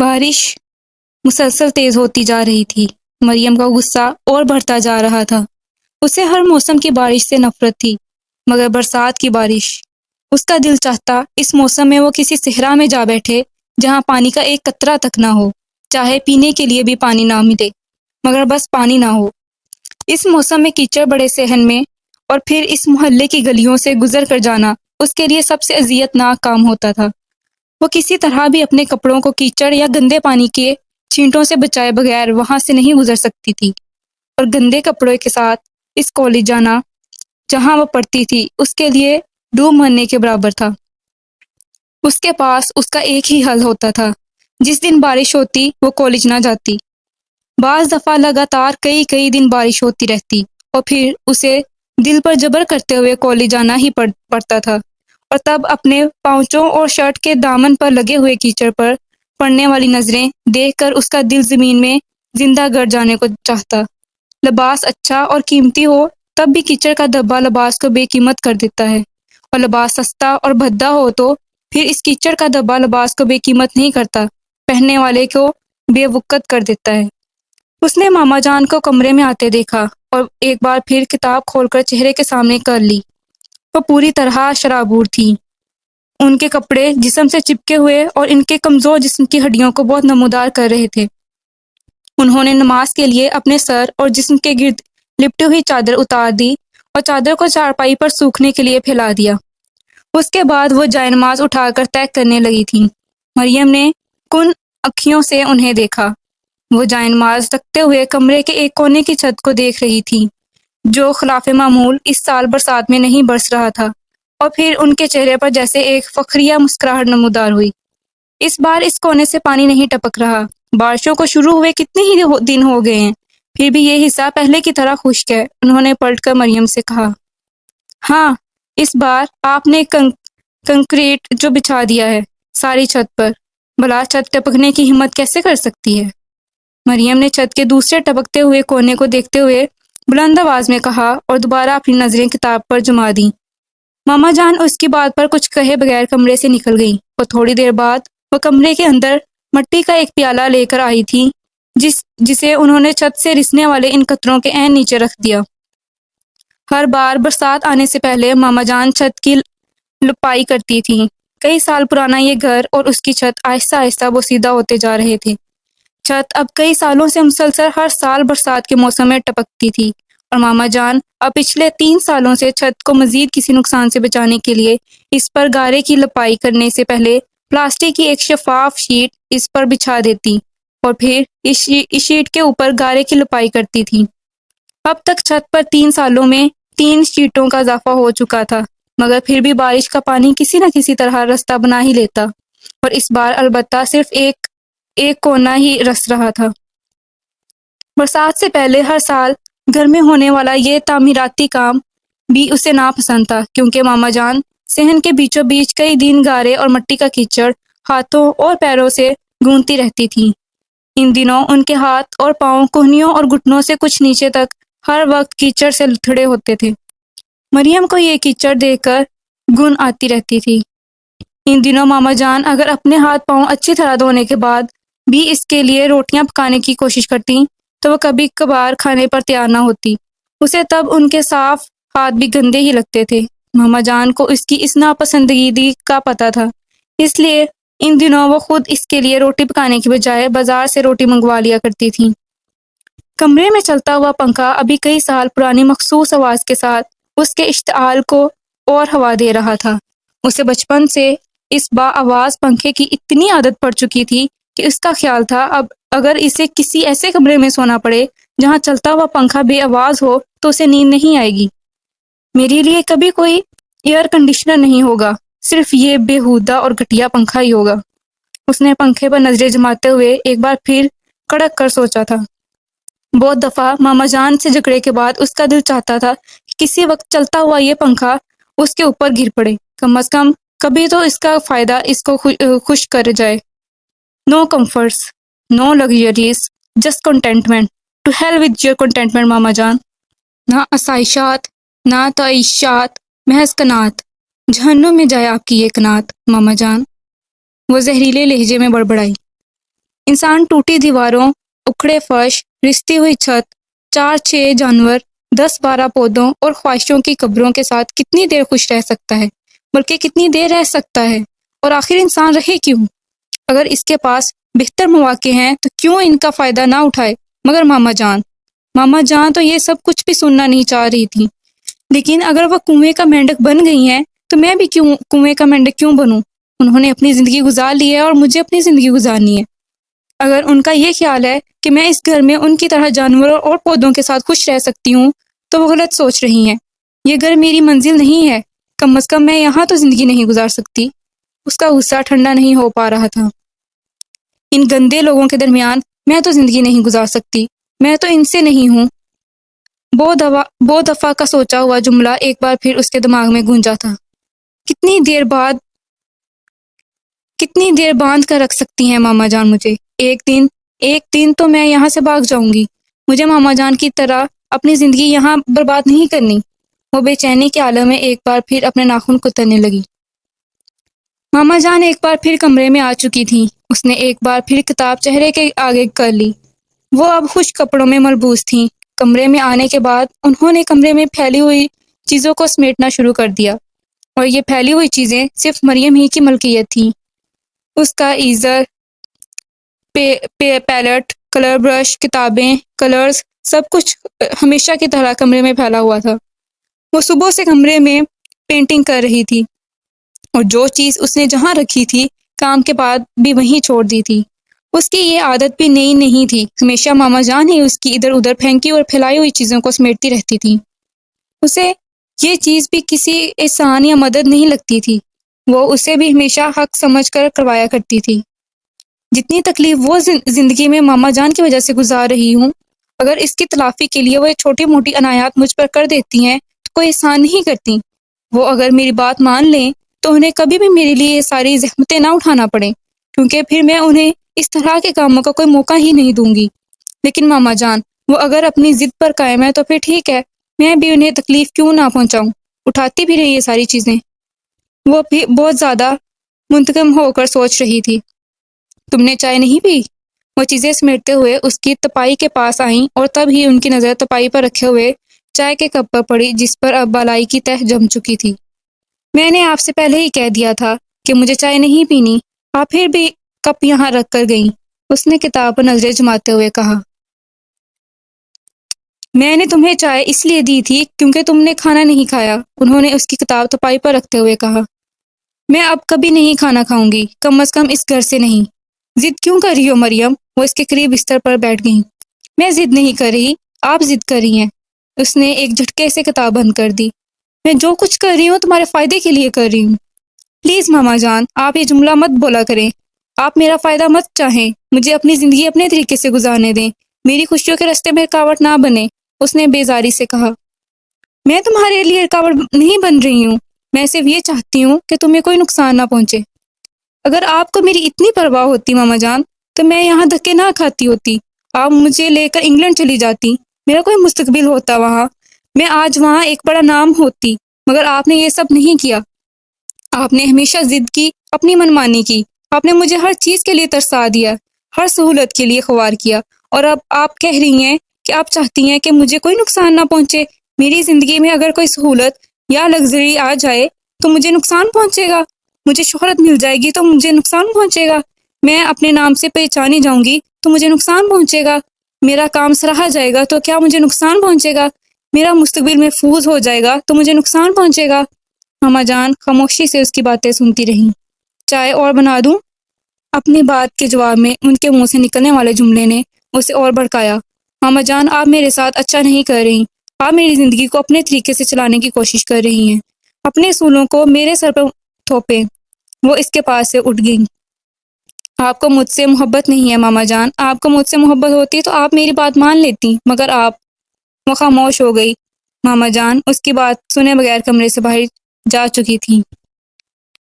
بارش مسلسل تیز ہوتی جا رہی تھی۔ مریم کا غصہ اور بڑھتا جا رہا تھا۔ اسے ہر موسم کی بارش سے نفرت تھی، مگر برسات کی بارش۔ اس کا دل چاہتا اس موسم میں وہ کسی صحرا میں جا بیٹھے جہاں پانی کا ایک قطرہ تک نہ ہو، چاہے پینے کے لیے بھی پانی نہ ملے، مگر بس پانی نہ ہو۔ اس موسم میں کیچڑ بڑے صحن میں اور پھر اس محلے کی گلیوں سے گزر کر جانا اس کے لیے سب سے اذیت ناک کام ہوتا تھا۔ وہ کسی طرح بھی اپنے کپڑوں کو کیچڑ یا گندے پانی کے چھینٹوں سے بچائے بغیر وہاں سے نہیں گزر سکتی تھی، اور گندے کپڑوں کے ساتھ اس کالج جانا جہاں وہ پڑھتی تھی اس کے لیے ڈوب مرنے کے برابر تھا۔ اس کے پاس اس کا ایک ہی حل ہوتا تھا، جس دن بارش ہوتی وہ کالج نہ جاتی۔ بعض دفعہ لگاتار کئی دن بارش ہوتی رہتی اور پھر اسے دل پر جبر کرتے ہوئے کالج جانا ہی پڑتا تھا، اور تب اپنے پاؤنچوں اور شرٹ کے دامن پر لگے ہوئے کیچڑ پر پڑنے والی نظریں دیکھ کر اس کا دل زمین میں زندہ گڑ جانے کو چاہتا۔ لباس اچھا اور قیمتی ہو تب بھی کیچڑ کا دھبا لباس کو بے قیمت کر دیتا ہے، اور لباس سستا اور بھدا ہو تو پھر اس کیچڑ کا دھبا لباس کو بے قیمت نہیں کرتا، پہننے والے کو بے وقت کر دیتا ہے۔ اس نے ماما جان کو کمرے میں آتے دیکھا اور ایک بار پھر کتاب کھول کر چہرے کے سامنے کر لی۔ وہ پوری طرح شرابور تھی۔ ان کے کپڑے جسم سے چپکے ہوئے اور ان کے کمزور جسم کی ہڈیوں کو بہت نمودار کر رہے تھے۔ انہوں نے نماز کے لیے اپنے سر اور جسم کے گرد لپٹی ہوئی چادر اتار دی اور چادر کو چارپائی پر سوکھنے کے لیے پھیلا دیا۔ اس کے بعد وہ جائے نماز اٹھا کر طے کرنے لگی تھیں۔ مریم نے کن اکھیوں سے انہیں دیکھا۔ وہ جائے نماز رکھتے ہوئے کمرے کے ایک کونے کی چھت کو دیکھ رہی تھی، جو خلاف معمول اس سال برسات میں نہیں برس رہا تھا، اور پھر ان کے چہرے پر جیسے ایک فخریہ مسکراہٹ نمودار ہوئی۔ اس بار اس کونے سے پانی نہیں ٹپک رہا۔ بارشوں کو شروع ہوئے کتنے ہی دن ہو گئے ہیں، پھر بھی یہ حصہ پہلے کی طرح خشک ہے۔ انہوں نے پلٹ کر مریم سے کہا، ہاں، اس بار آپ نے کنکریٹ جو بچھا دیا ہے ساری چھت پر، بھلا چھت ٹپکنے کی ہمت کیسے کر سکتی ہے؟ مریم نے چھت کے دوسرے ٹپکتے ہوئے کونے کو دیکھتے ہوئے بلند آواز میں کہا اور دوبارہ اپنی نظریں کتاب پر جما دیں۔ ماما جان اس کی بات پر کچھ کہے بغیر کمرے سے نکل گئی، اور تھوڑی دیر بعد وہ کمرے کے اندر مٹی کا ایک پیالہ لے کر آئی تھی، جسے انہوں نے چھت سے رسنے والے ان قطروں کے عین نیچے رکھ دیا۔ ہر بار برسات آنے سے پہلے ماما جان چھت کی لپائی کرتی تھیں۔ کئی سال پرانا یہ گھر اور اس کی چھت آہستہ آہستہ بوسیدہ ہوتے جا رہے تھے۔ چھت اب کئی سالوں سے مسلسل ہر سال برسات کے موسم میں ٹپکتی تھی، اور ماما جان اب پچھلے 3 سالوں سے چھت کو مزید کسی نقصان سے بچانے کے لیے اس پر گارے کی لپائی کرنے سے پہلے پلاسٹک کی ایک شفاف شیٹ اس پر بچھا دیتی اور پھر اس شیٹ کے اوپر گارے کی لپائی کرتی تھی۔ اب تک چھت پر 3 سالوں میں 3 شیٹوں کا اضافہ ہو چکا تھا، مگر پھر بھی بارش کا پانی کسی نہ کسی طرح رستہ بنا ہی لیتا، اور اس بار البتہ صرف ایک کونا ہی رس رہا تھا۔ برسات سے پہلے ہر سال گھر میں ہونے والا یہ تعمیراتی کام بھی اسے ناپسند تھا، کیونکہ ماما جان صحن کے بیچوں بیچ کئی دن گارے اور مٹی کا کیچڑ ہاتھوں اور پیروں سے گونتی رہتی تھی۔ ان دنوں ان کے ہاتھ اور پاؤں کوہنیوں اور گھٹنوں سے کچھ نیچے تک ہر وقت کیچڑ سے لتھڑے ہوتے تھے۔ مریم کو یہ کیچڑ دیکھ کر گن آتی رہتی تھی۔ ان دنوں ماما جان اگر اپنے ہاتھ پاؤں اچھی طرح دھونے کے بعد بھی اس کے لیے روٹیاں پکانے کی کوشش کرتی تو وہ کبھی کبھار کھانے پر تیار نہ ہوتی۔ اسے تب ان کے صاف ہاتھ بھی گندے ہی لگتے تھے۔ ماما جان کو اس کی اس ناپسندیدگی کا پتہ تھا، اس لیے ان دنوں وہ خود اس کے لیے روٹی پکانے کی بجائے بازار سے روٹی منگوا لیا کرتی تھیں۔ کمرے میں چلتا ہوا پنکھا ابھی کئی سال پرانی مخصوص آواز کے ساتھ اس کے اشتعال کو اور ہوا دے رہا تھا۔ اسے بچپن سے اس با آواز پنکھے کی اتنی عادت پڑ چکی تھی کہ اس کا خیال تھا اب اگر اسے کسی ایسے کمرے میں سونا پڑے جہاں چلتا ہوا پنکھا بے آواز ہو تو اسے نیند نہیں آئے گی۔ میرے لیے کبھی کوئی ایئر کنڈیشنر نہیں ہوگا، صرف یہ بےہودہ اور گھٹیا پنکھا ہی ہوگا۔ اس نے پنکھے پر نظریں جماتے ہوئے ایک بار پھر کڑک کر سوچا تھا۔ بہت دفعہ ماما جان سے جھگڑے کے بعد اس کا دل چاہتا تھا کہ کسی وقت چلتا ہوا یہ پنکھا اس کے اوپر گر پڑے، کم از کم کبھی تو اس کا فائدہ اس کو خوش کر جائے۔ No comforts, no luxuries, just contentment. To hell with your contentment ماما جان۔ نہ آسائشات، نہ تعیشات، محض قناعت۔ جہنم میں جائے آپ کی یہ قناعت ماما جان، وہ زہریلے لہجے میں بڑبڑائی۔ इंसान टूटी दीवारों, उखड़े फर्श, रिश्ती हुई छत, 4-6 जानवर, 10-12 पौधों और ख्वाहिशों की कब्रों के साथ कितनी देर खुश रह सकता है, बल्कि कितनी देर रह सकता है, और आखिर इंसान रहे क्यों? अगर इसके पास बेहतर मौके हैं तो क्यों इनका फ़ायदा ना उठाए? मगर मामा जान तो ये सब कुछ भी सुनना नहीं चाह रही थी। लेकिन अगर वह कुएं का मेंढक बन गई हैं तो मैं भी क्यों कुएं का मेंढक क्यों बनूं? उन्होंने अपनी ज़िंदगी गुजार ली है और मुझे अपनी ज़िंदगी गुजारनी है। अगर उनका ये ख्याल है कि मैं इस घर में उनकी तरह जानवरों और पौधों के साथ खुश रह सकती हूँ, तो वो गलत सोच रही हैं। ये घर मेरी मंजिल नहीं है, कम अज़ कम मैं यहाँ तो ज़िंदगी नहीं गुजार सकती। उसका गुस्सा ठंडा नहीं हो पा रहा था। इन गंदे लोगों के दरमियान मैं तो ज़िंदगी नहीं गुजार सकती, मैं तो इनसे नहीं हूँ। बहुत दफ़ा का सोचा हुआ जुमला एक बार फिर उसके दिमाग में गूंजा था। कितनी देर बांध कर रख सकती हैं मामा जान मुझे? एक दिन तो मैं यहाँ से भाग जाऊंगी। मुझे मामा जान की तरह अपनी जिंदगी यहाँ बर्बाद नहीं करनी। वो बेचैनी के आलम में एक बार फिर अपने नाखून कुतरने लगी। मामा जान एक बार फिर कमरे में आ चुकी थी। उसने एक बार फिर किताब चेहरे के आगे कर ली। वो अब खुश कपड़ों में मलबूस थी। कमरे में आने के बाद उन्होंने कमरे में फैली हुई चीज़ों को समेटना शुरू कर दिया, और ये फैली हुई चीज़ें सिर्फ मरियम ही की मलकियत थी। उसका ईज़र, पैलेट, कलर ब्रश, किताबें, कलर्स, सब कुछ हमेशा की तरह कमरे में फैला हुआ था। वो सुबह से कमरे में पेंटिंग कर रही थी, और जो चीज़ उसने जहाँ रखी थी काम के बाद भी वहीं छोड़ दी थी। उसकी ये आदत भी नई नहीं थी। हमेशा मामा जान ही उसकी इधर उधर फेंकी और फैलाई हुई चीज़ों को समेटती रहती थी। उसे ये चीज़ भी किसी एहसान या मदद नहीं लगती थी। वो उसे भी हमेशा हक समझ कर करवाया करती थी। जितनी तकलीफ वो जिंदगी में मामा जान की वजह से गुजार रही हूँ, अगर इसकी तलाफी के लिए वो छोटी मोटी अनायात मुझ पर कर देती हैं तो कोई एहसान नहीं करती। वो अगर मेरी बात मान लें तो उन्हें कभी भी मेरे लिए ये सारी ज़हमतें ना उठाना पड़े, क्योंकि फिर मैं उन्हें इस तरह के कामों का कोई मौका ही नहीं दूंगी। लेकिन मामा जान, वो अगर अपनी जिद पर कायम है तो फिर ठीक है, मैं भी उन्हें तकलीफ क्यों ना पहुंचाऊं। उठाती भी रही ये सारी चीज़ें। वो भी बहुत ज़्यादा मुंतकम होकर सोच रही थी। तुमने चाय नहीं पी? वो चीज़ें समेटते हुए उसकी तपाई के पास आईं, और तब ही उनकी नज़र तपाई पर रखे हुए चाय के कप पर पड़ी, जिस पर अब बालाई की तह जम चुकी थी। मैंने आपसे पहले ही कह दिया था कि मुझे चाय नहीं पीनी, आप फिर भी कप यहाँ रख कर गईं। उसने किताब पर नजरें जमाते हुए कहा। मैंने तुम्हें चाय इसलिए दी थी क्योंकि तुमने खाना नहीं खाया, उन्होंने उसकी किताब तपाई पर रखते हुए कहा। मैं अब कभी नहीं खाना खाऊंगी, कम अज कम इस घर से नहीं। जिद क्यों कर रही हो मरियम? वो इसके करीब बिस्तर पर बैठ गई। मैं जिद नहीं कर रही, आप जिद कर रही हैं। उसने एक झटके से किताब बंद कर दी। मैं जो कुछ कर रही हूँ तुम्हारे फायदे के लिए कर रही हूँ। प्लीज मामा जान, आप ये जुमला मत बोला करें। आप मेरा फायदा मत चाहें, मुझे अपनी जिंदगी अपने तरीके से गुजारने दें, मेरी खुशियों के रास्ते में रुकावट ना बने। उसने बेजारी से कहा। मैं तुम्हारे लिए रुकावट नहीं बन रही हूँ, मैं सिर्फ ये चाहती हूँ कि तुम्हें कोई नुकसान ना पहुंचे। अगर आपको मेरी इतनी परवाह होती मामा जान, तो मैं यहाँ धक्के ना खाती होती। आप मुझे लेकर इंग्लैंड चली जाती, मेरा कोई मुस्तकबिल होता वहाँ, मैं आज वहाँ एक बड़ा नाम होती। मगर आपने ये सब नहीं किया। आपने हमेशा जिद की, अपनी मनमानी की। आपने मुझे हर चीज़ के लिए तरसा दिया, हर सहूलत के लिए ख्वार किया, और अब आप कह रही हैं कि आप चाहती हैं कि मुझे कोई नुकसान ना पहुंचे। मेरी ज़िंदगी में अगर कोई सहूलत या लग्जरी आ जाए तो मुझे नुकसान पहुंचेगा। मुझे शोहरत मिल जाएगी तो मुझे नुकसान पहुंचेगा। मैं अपने नाम से पहचानी जाऊंगी तो मुझे नुकसान पहुंचेगा। मेरा काम सराहा जाएगा तो क्या मुझे नुकसान पहुंचेगा? मेरा मुस्तकबिल महफूज हो जाएगा तो मुझे नुकसान पहुंचेगा। मामा जान खामोशी से उसकी बातें सुनती रहीं। चाय और बना दूं? अपनी बात के जवाब में उनके मुंह से निकलने वाले जुमले ने उसे और भड़काया। मामा जान, आप मेरे साथ अच्छा नहीं कर रही। आप मेरी जिंदगी को अपने तरीके से चलाने की कोशिश कर रही हैं, अपने असूलों को मेरे सर पर थोपे। वो इसके पास से उठ गई। आपको मुझसे मोहब्बत नहीं है मामा जान, आपको मुझसे मोहब्बत होती तो आप मेरी बात मान लेती, मगर आप। वो खामोश हो गई। मामा जान उसकी बात सुने बगैर कमरे से बाहर जा चुकी थी।